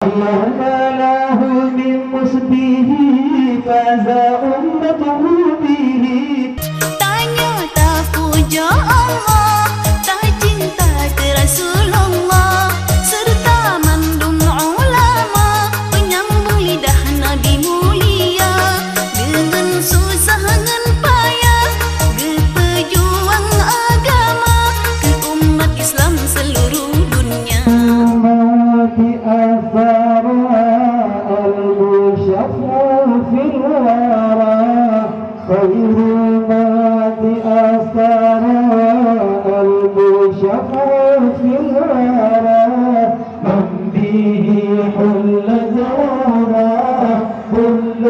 اللهم له من مسبه فاز أمته به. Tanya tak puja Allah, tak cinta ke Rasulullah, serta mandum ulama penyambung lidah Nabi mulia. Dengan susah dengan payah berpejuang agama ke umat Islam seluruh dunia. في آثارها المشفع في الورى خير ما في آثارها المشفع في الورى من به حل زورا كل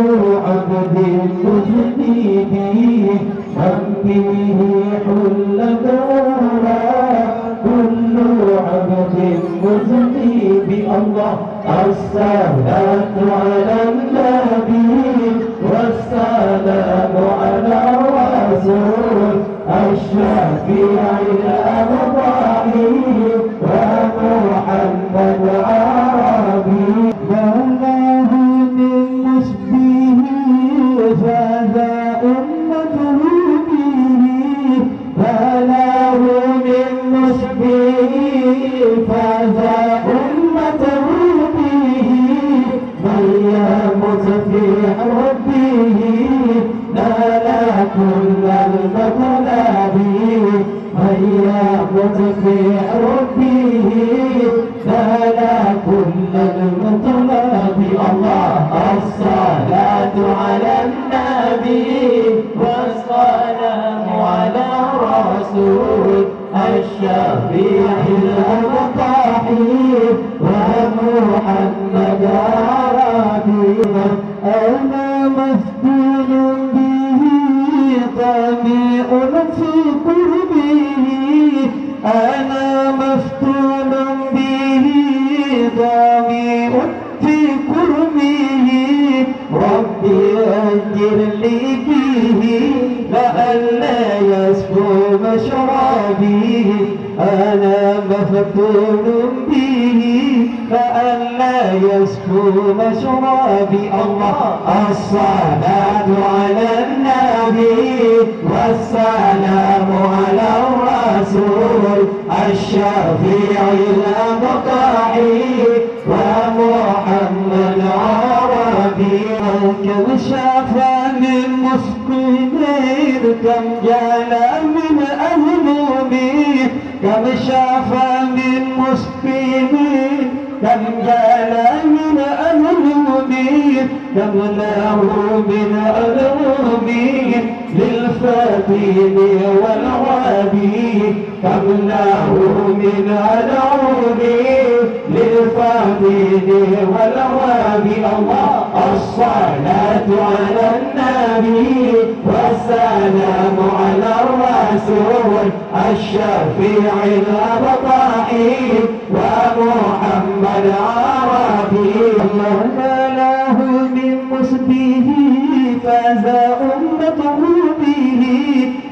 عبد مذنب من به حل زورا كل عبد مذنب. الله الصلاة على النبي والسلام على الرسول الشفيع الأرضي ومحمد عربي. ما له من مشبه فاز أمته به. ما له من مشبه فاز أمته به. من يمت في ربه نال كل المطلب. من يمت في ربه نال كل المطلب. الله الصلاة على النبي والسلام على الرسول الشفيع الأبطحي ومحمد عربي. أنا مفتون به طامع في قربه. أنا مفتون به طامع في قربه. ربي أجر لي فيه لئلا يسفو مشربي. أنا مفتون به لئلا يسفو مشربي. الله الصلاة على النبي والسلام على الرسول الشفيع الأبطحي ومحمد عربي. كم شافى من مسكين كم جال من أهلومي. كم شافى من مسكين كم جال من أهلومي. كم له من أهلومي للفاتين والغابي. كم له من أهلومي للفاتين والغابي. الله الصلاة على النبي والسلام على الرسول الشفيع الأبطحي ومحمد عربي. اللهم له من مسبه فاز أمته به.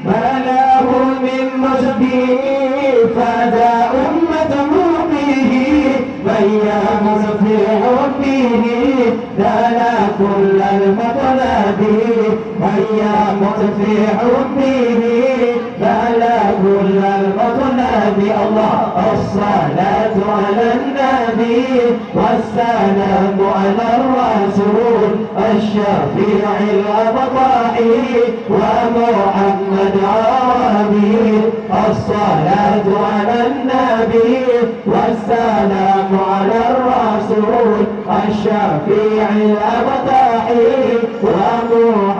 ما له من مسبه فاز أمته به. من يمس في حبه نال كل المطلب. من يمس في حبه نال كل المطلب. الله الصلاة على النبي والسلام على الرسول الشفيع الأبطحي ومحمد عربي. الصلاة على النبي والسلام على الرسول الشفيع الأبطحي ومحمد